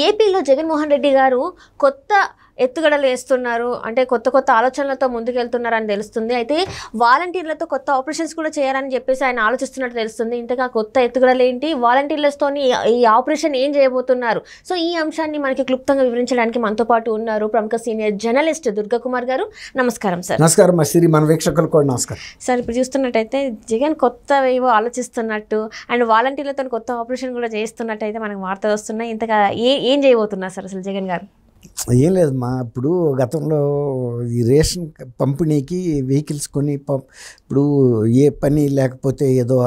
ఏపీలో జగన్మోహన్ రెడ్డి గారు కొత్త ఎత్తుగడలు వేస్తున్నారు. అంటే కొత్త కొత్త ఆలోచనలతో ముందుకెళ్తున్నారని తెలుస్తుంది. అయితే వాలంటీర్లతో కొత్త ఆపరేషన్స్ కూడా చేయాలని చెప్పేసి ఆయన ఆలోచిస్తున్నట్టు తెలుస్తుంది. ఇంతగా కొత్త ఎత్తుగడలు ఏంటి, వాలంటీర్లతోని ఈ ఆపరేషన్ ఏం చేయబోతున్నారు? సో ఈ అంశాన్ని మనకి క్లుప్తంగా వివరించడానికి మనతో పాటు ఉన్నారు ప్రముఖ సీనియర్ జర్నలిస్ట్ దుర్గా కుమార్ గారు. నమస్కారం సార్. నమస్కారం శ్రీ మన వీక్షకులు కూడా నమస్కారం సార్. ఇప్పుడు చూస్తున్నట్టయితే జగన్ కొత్త ఏవో ఆలోచిస్తున్నట్టు అండ్ వాలంటీర్లతో కొత్త ఆపరేషన్ కూడా చేస్తున్నట్టు అయితే మనకు వార్తలు వస్తున్నాయి. ఇంతగా ఏం చేయబోతున్నారు సార్ అసలు జగన్ గారు? ఏం లేదమ్మా, ఇప్పుడు గతంలో ఈ రేషన్ పంపిణీకి వెహికల్స్ కొని ఇప్పుడు ఏ పని లేకపోతే ఏదో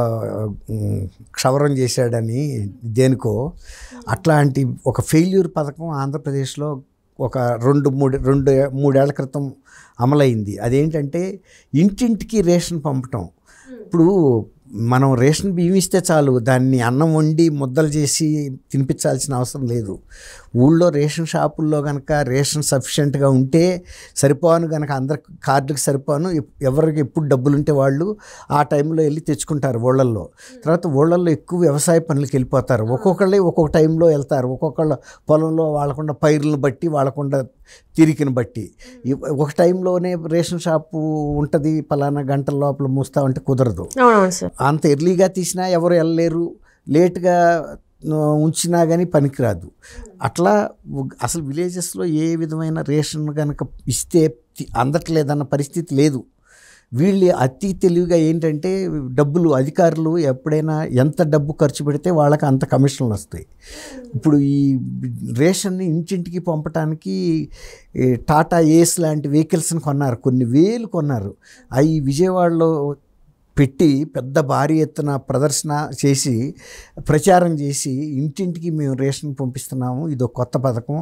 క్షవరం చేశాడని దేనికో అట్లాంటి ఒక ఫెయిల్యూర్ పథకం ఆంధ్రప్రదేశ్లో ఒక 2-3 ఏళ్ల క్రితం అమలైంది. అదేంటంటే ఇంటింటికి రేషన్ పంపటం. ఇప్పుడు మనం రేషన్ బియ్యం ఇస్తే చాలు, దాన్ని అన్నం వండి ముద్దలు చేసి తినిపించాల్సిన అవసరం లేదు. ఊళ్ళో రేషన్ షాపుల్లో కనుక రేషన్ సఫిషియెంట్గా ఉంటే సరిపోను, కనుక అందరి కార్డుకి సరిపోను, ఎవరికి ఎప్పుడు డబ్బులు ఉంటే వాళ్ళు ఆ టైంలో వెళ్ళి తెచ్చుకుంటారు ఊళ్ళల్లో. తర్వాత ఊళ్ళల్లో ఎక్కువ వ్యవసాయ పనులకు వెళ్ళిపోతారు. ఒక్కొక్కళ్ళే ఒక్కొక్క టైంలో వెళ్తారు. ఒక్కొక్కళ్ళ పొలంలో వాళ్ళకుండా పైర్లను బట్టి వాళ్ళకుండా తిరిగిని బట్టి ఒక టైంలోనే రేషన్ షాపు ఉంటుంది, పలానా గంటల లోపల మూస్తా ఉంటే కుదరదు. అంత ఎర్లీగా తీసినా ఎవరు వెళ్ళలేరు, లేట్గా ఉంచినా కానీ పనికిరాదు. అట్లా అసలు విలేజెస్లో ఏ విధమైన రేషన్ కనుక ఇస్తే అందట్లేదన్న పరిస్థితి లేదు. వీళ్ళు అతి తెలివిగా ఏంటంటే డబ్బులు, అధికారులు ఎప్పుడైనా ఎంత డబ్బు ఖర్చు పెడితే వాళ్ళకి అంత కమిషన్లు వస్తాయి. ఇప్పుడు ఈ రేషన్ని ఇంటింటికి పంపడానికి టాటా ఏస్ లాంటి వెహికల్స్ని కొన్నారు, కొన్ని వేలు కొన్నారు. అవి విజయవాడలో పెట్టి పెద్ద భారీ ఎత్తున ప్రదర్శన చేసి ప్రచారం చేసి ఇంటింటికి మేము రేషన్ పంపిస్తున్నాము, ఇదో కొత్త పథకం,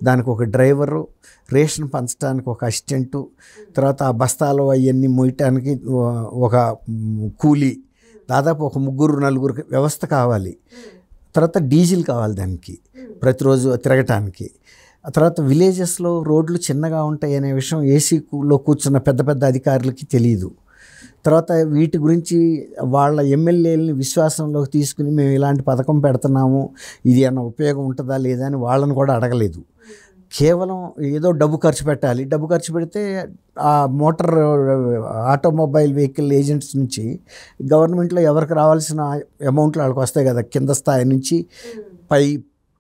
దానికి ఒక డ్రైవరు, రేషన్ పంచడానికి ఒక అసిస్టెంటు, తర్వాత ఆ బస్తాలు అవన్నీ మోయటానికి ఒక కూలీ, దాదాపు ఒక 3-4 వ్యవస్థ కావాలి. తర్వాత డీజిల్ కావాలి దానికి ప్రతిరోజు తిరగటానికి. ఆ తర్వాత విలేజెస్లో రోడ్లు చిన్నగా ఉంటాయి అనే విషయం ఏసీలో కూర్చున్న పెద్ద పెద్ద అధికారులకి తెలియదు. తర్వాత వీటి గురించి వాళ్ళ ఎమ్మెల్యేలని విశ్వాసంలోకి తీసుకుని మేము ఇలాంటి పథకం పెడుతున్నాము, ఇది ఏమైనా ఉపయోగం ఉంటుందా లేదా అని వాళ్ళని కూడా అడగలేదు. కేవలం ఏదో డబ్బు ఖర్చు పెట్టాలి, డబ్బు ఖర్చు పెడితే ఆ మోటార్ ఆటోమొబైల్ వెహికల్ ఏజెంట్స్ నుంచి గవర్నమెంట్లో ఎవరికి రావాల్సిన అమౌంట్లు వాళ్ళకి వస్తాయి కదా, కింద స్థాయి నుంచి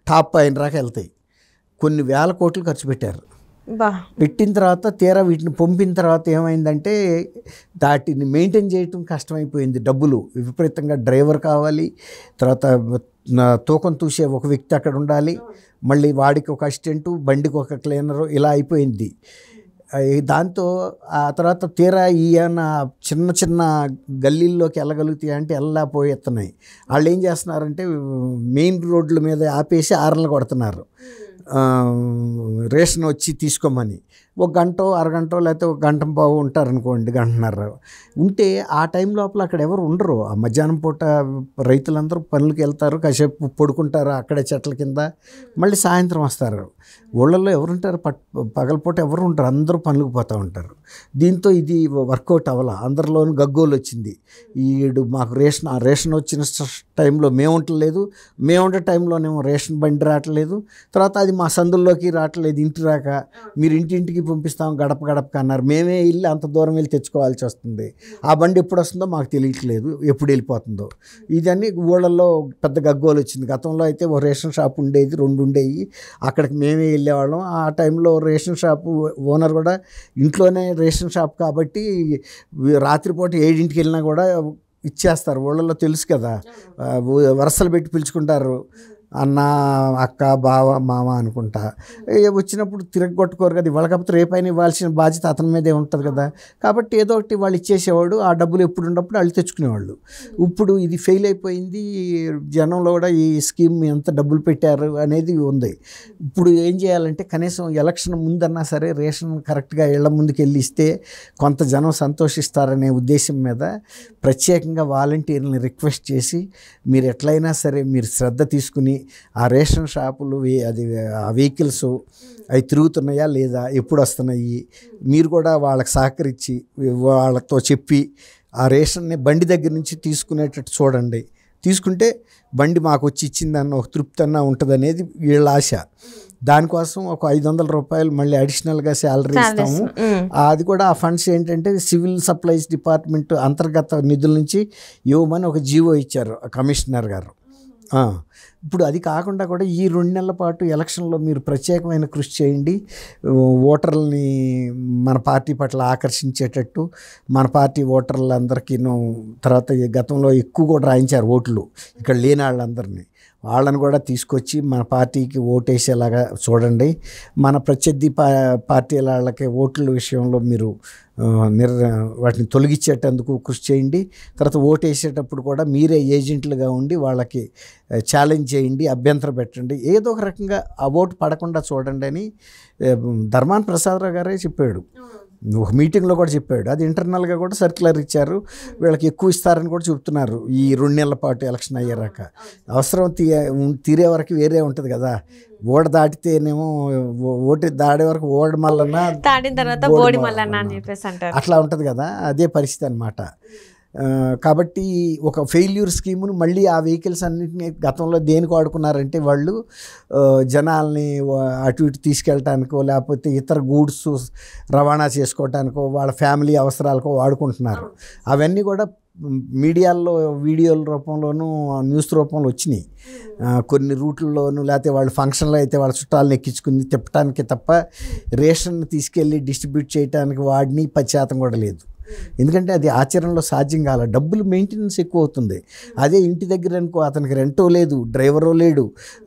టాప్ అయిన రాక వెళ్తాయి. కొన్ని వేల కోట్లు ఖర్చు పెట్టారు. పెట్టిన తర్వాత తీరా వీటిని పంపిన తర్వాత ఏమైందంటే వాటిని మెయింటైన్ చేయటం కష్టమైపోయింది. డబ్బులు విపరీతంగా, డ్రైవర్ కావాలి, తర్వాత తూకం తూసే ఒక వ్యక్తి అక్కడ ఉండాలి, మళ్ళీ వాడికి ఒక అసిస్టెంటు, బండికి ఒక క్లీనరు, ఇలా అయిపోయింది. దాంతో ఆ తర్వాత తీరా ఈయన చిన్న చిన్న గల్లీల్లోకి వెళ్ళగలుగుతాయి అంటే వెళ్ళలేకపోతున్నాయి. వాళ్ళు ఏం చేస్తున్నారంటే మెయిన్ రోడ్ల మీద ఆపేసి ఆరన్లు కొడుతున్నారు రేషన్ వచ్చి తీసుకోమని. ఒక గంట, అరగంట, లేకపోతే ఒక గంట పావు ఉంటారనుకోండి, గంటన్నర ఉంటే ఆ టైం లోపల అక్కడ ఎవరు ఉండరు. ఆ మధ్యాహ్నం పూట రైతులందరూ పనులకు వెళ్తారు, కాసేపు పడుకుంటారు అక్కడే చెట్ల కింద, మళ్ళీ సాయంత్రం వస్తారు. ఊళ్ళల్లో ఎవరుంటారు, పగలపూట ఎవరు ఉంటారు, అందరూ పనులకు పోతూ ఉంటారు. దీంతో ఇది వర్కౌట్ అవ్వాల, అందరిలోనూ గగ్గోలు వచ్చింది. ఈడు మాకు రేషన్ వచ్చిన టైంలో మేము ఉండలేదు, మేము ఉండే టైంలోనేమో రేషన్ బండి రావట్లేదు, తర్వాత అది మా సందుల్లోకి రావట్లేదు, ఇంటి రాక మీరు ఇంటింటికి పంపిస్తాం గడప గడపకి అన్నారు. మేమే వెళ్ళి అంత దూరం వెళ్ళి తెచ్చుకోవాల్సి వస్తుంది. ఆ బండి ఎప్పుడు వస్తుందో మాకు తెలియట్లేదు, ఎప్పుడు వెళ్ళిపోతుందో. ఇదన్నీ ఊళ్ళల్లో పెద్ద గగ్గోలు వచ్చింది. గతంలో అయితే ఓ రేషన్ షాప్ ఉండేది, 2 ఉండేవి, అక్కడికి మేమే వెళ్ళేవాళ్ళం. ఆ టైంలో రేషన్ షాపు ఓనర్ కూడా ఇంట్లోనే రేషన్ షాప్ కాబట్టి రాత్రిపూట 7ంటికి వెళ్ళినా కూడా ఇచ్చేస్తారు. ఊళ్ళల్లో తెలుసు కదా, వరసలు పెట్టి పిలుచుకుంటారు, అన్న, అక్క, బావ, మామ అనుకుంటా. వచ్చినప్పుడు తిరగొట్టుకోరు కదా, ఇవాళ కాకపోతే రేపైనా ఇవ్వాల్సిన బాధ్యత అతని మీదే ఉంటుంది కదా. కాబట్టి ఏదో ఒకటి వాళ్ళు ఇచ్చేసేవాడు, ఆ డబ్బులు ఎప్పుడు ఉన్నప్పుడు వాళ్ళు తెచ్చుకునేవాళ్ళు. ఇప్పుడు ఇది ఫెయిల్ అయిపోయింది. జనంలో కూడా ఈ స్కీమ్ ఎంత డబ్బులు పెట్టారు అనేది ఉంది. ఇప్పుడు ఏం చేయాలంటే కనీసం ఎలక్షన్ ముందన్నా సరే రేషన్ కరెక్ట్గా ఇళ్ల ముందుకు వెళ్ళి ఇస్తే కొంత జనం సంతోషిస్తారనే ఉద్దేశం మీద ప్రత్యేకంగా వాలంటీర్ని రిక్వెస్ట్ చేసి మీరు ఎట్లయినా సరే మీరు శ్రద్ధ తీసుకుని ఆ రేషన్ షాపులు అది ఆ వెహికల్స్ అవి తిరుగుతున్నాయా లేదా, ఎప్పుడు వస్తున్నాయి, మీరు కూడా వాళ్ళకి సహకరించి వాళ్ళతో చెప్పి ఆ రేషన్ని బండి దగ్గర నుంచి తీసుకునేటట్టు చూడండి. తీసుకుంటే బండి మాకు వచ్చి ఇచ్చిందన్న ఒక తృప్తి అన్న ఉంటుంది అనేది వీళ్ళ ఆశ. దానికోసం ఒక 500 రూపాయలు మళ్ళీ అడిషనల్గా శాలరీ ఇస్తాము. అది కూడా ఆ ఫండ్స్ ఏంటంటే సివిల్ సప్లైస్ డిపార్ట్మెంట్ అంతర్గత నిధుల నుంచి ఇవ్వమని ఒక జీవో ఇచ్చారు కమిషనర్ గారు. ఇప్పుడు అది కాకుండా కూడా ఈ 2 నెలల పాటు ఎలక్షన్లో మీరు ప్రత్యేకమైన కృషి చేయండి. ఓటర్లని మన పార్టీ పట్ల ఆకర్షించేటట్టు మన పార్టీ ఓటర్లందరికీ తర్వాత గతంలో ఎక్కువ కూడా రాయించారు ఓట్లు ఇక్కడ లేని వాళ్ళని కూడా తీసుకొచ్చి మన పార్టీకి ఓటేసేలాగా చూడండి. మన ప్రత్యర్థి పార్టీల వాళ్ళకి ఓట్ల విషయంలో మీరు వాటిని తొలగించేటందుకు కృషి చేయండి. తర్వాత ఓటేసేటప్పుడు కూడా మీరే ఏజెంట్లుగా ఉండి వాళ్ళకి ఛాలెంజ్ చేయండి, అభ్యంతరం పెట్టండి, ఏదో ఒక రకంగా ఆ ఓటు పడకుండా చూడండి అని ధర్మాన ప్రసాదరావు గారే చెప్పాడు. ఒక మీటింగ్లో కూడా చెప్పాడు. అది ఇంటర్నల్గా కూడా సర్క్యులర్ ఇచ్చారు. వీళ్ళకి ఎక్కువ ఇస్తారని కూడా చెప్తున్నారు ఈ 2 నెలల పాటు ఎలక్షన్ అయ్యాక. అవసరం తీరే వరకు వేరే ఉంటుంది కదా. ఓడ దాటితేనేమో ఓటు దాడే వరకు ఓడ మల్లన్న దాటిన తర్వాత బోడి మల్లన్న అని చెప్పేసి అంటారు. అట్లా ఉంటుంది కదా, అదే పరిస్థితి అన్నమాట. కాబట్టి ఒక ఫెయిల్యూర్ స్కీమును మళ్ళీ ఆ వెహికల్స్ అన్నింటినీ గతంలో దేనికి వాడుకున్నారంటే వాళ్ళు జనాల్ని అటు ఇటు తీసుకెళ్ళటానికో లేకపోతే ఇతర గూడ్స్ రవాణా చేసుకోవటానికో వాళ్ళ ఫ్యామిలీ అవసరాలకో వాడుకుంటున్నారు. అవన్నీ కూడా మీడియాల్లో వీడియోల రూపంలోనూ న్యూస్ రూపంలో వచ్చినాయి. కొన్ని రూట్లలోనూ లేకపోతే వాళ్ళు ఫంక్షన్లో అయితే వాళ్ళ చుట్టాలను ఎక్కించుకుని తిప్పడానికి తప్ప రేషన్ తీసుకెళ్ళి డిస్ట్రిబ్యూట్ చేయడానికి వాడిని 10% కూడా లేదు. ఎందుకంటే అది ఆచరణలో సాధ్యం కాల. డబ్బులు మెయింటెనెన్స్ ఎక్కువ అవుతుంది. అదే ఇంటి దగ్గర అనుకో అతనికి రెంటో లేదు, డ్రైవరో లేడు,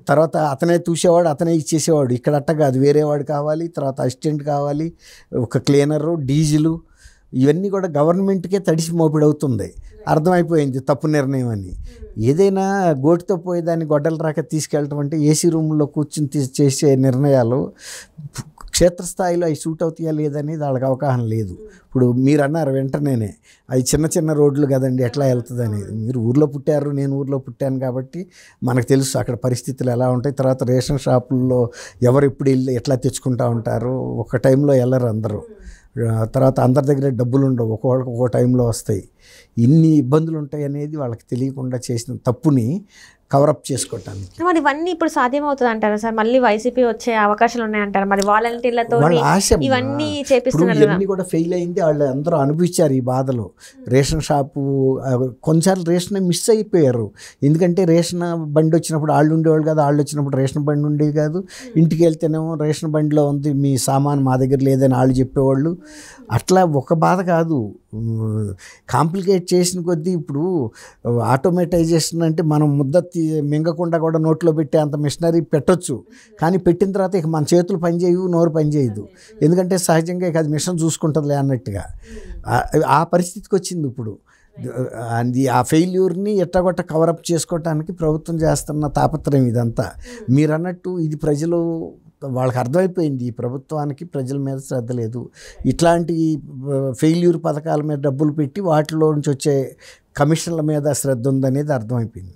తర్వాత అతనే చూసేవాడు, అతనే ఇచ్చేసేవాడు. ఇక్కడ అట్ట కాదు, వేరేవాడు కావాలి, తర్వాత అసిస్టెంట్ కావాలి, ఒక క్లీనరు, డీజిలు, ఇవన్నీ కూడా గవర్నమెంట్కే తడిసి మోపిడవుతుంది. అర్థమైపోయింది తప్పు నిర్ణయం అని. ఏదైనా గోటితో పోయేదాన్ని గొడ్డల రాక తీసుకెళ్ళటం అంటే ఏసీ రూమ్లో కూర్చుని చేసే నిర్ణయాలు క్షేత్రస్థాయిలో అవి సూట్ అవుతాయా లేదనేది వాళ్ళకి అవగాహన లేదు. ఇప్పుడు మీరు అన్నారు వెంటనే అవి చిన్న చిన్న రోడ్లు కదండి ఎట్లా వెళ్తుంది అనేది. మీరు ఊర్లో పుట్టారు, నేను ఊర్లో పుట్టాను కాబట్టి మనకు తెలుసు అక్కడ పరిస్థితులు ఎలా ఉంటాయి. తర్వాత రేషన్ షాపుల్లో ఎవరు ఎప్పుడు వెళ్ళి ఎట్లా తెచ్చుకుంటూ ఉంటారు. ఒక టైంలో వెళ్ళరు అందరూ. తర్వాత అందరి దగ్గర డబ్బులు ఉండవు, ఒక్కొక్కరికి ఒక్కో టైంలో వస్తాయి. ఇన్ని ఇబ్బందులు ఉంటాయి అనేది వాళ్ళకి తెలియకుండా చేసిన తప్పుని కవరప్ చేసుకోవటానికి. మరి ఇవన్నీ ఇప్పుడు సాధ్యమవుతుంది అంటారా సార్? మళ్ళీ వైసీపీ వచ్చే అవకాశాలు ఉన్నాయంటారు. మరి వాలంటీర్లతో ఇవన్నీ చేపిస్తున్నారు. ఇవన్నీ కూడా ఫెయిల్ అయింది. వాళ్ళు అందరూ అనుభవించారు ఈ బాధలు. రేషన్ షాపు కొన్నిసార్లు రేషన్ మిస్ అయిపోయారు. ఎందుకంటే రేషన్ బండి వచ్చినప్పుడు వాళ్ళు ఉండేవాళ్ళు కాదు, వాళ్ళు వచ్చినప్పుడు రేషన్ బండి ఉండేవి కాదు. ఇంటికి వెళ్తేనేమో రేషన్ బండిలో ఉంది, మీ సామాన్ మా దగ్గర లేదని వాళ్ళు చెప్పేవాళ్ళు. అట్లా ఒక బాధ కాదు, కాంప్లికేట్ చేసిన కొద్దీ ఇప్పుడు ఆటోమేటైజేషన్ అంటే మనం ముద్ద మింగకుండా కూడా నోట్లో పెట్టే అంత మిషనరీ పెట్టొచ్చు. కానీ పెట్టిన తర్వాత ఇక మన చేతులు పనిచేయవు, నోరు పనిచేయదు. ఎందుకంటే సహజంగా ఇక అది మిషన్ చూసుకుంటుందిలే అన్నట్టుగా ఆ పరిస్థితికి వచ్చింది ఇప్పుడు. ఆ ఫెయిల్యూర్ని ఎట్టగొట్ట కవరప్ చేసుకోవటానికి ప్రభుత్వం చేస్తున్న తాపత్రయం ఇదంతా. మీరు అన్నట్టు ఇది ప్రజలు వాళ్ళకి అర్థమైపోయింది, ఈ ప్రభుత్వానికి ప్రజల మీద శ్రద్ధ లేదు. ఇట్లాంటి ఫెయిల్యూర్ పథకాల మీద డబ్బులు పెట్టి వాటిలో నుంచి వచ్చే కమిషన్ల మీద శ్రద్ధ ఉందనేది అర్థమైపోయింది.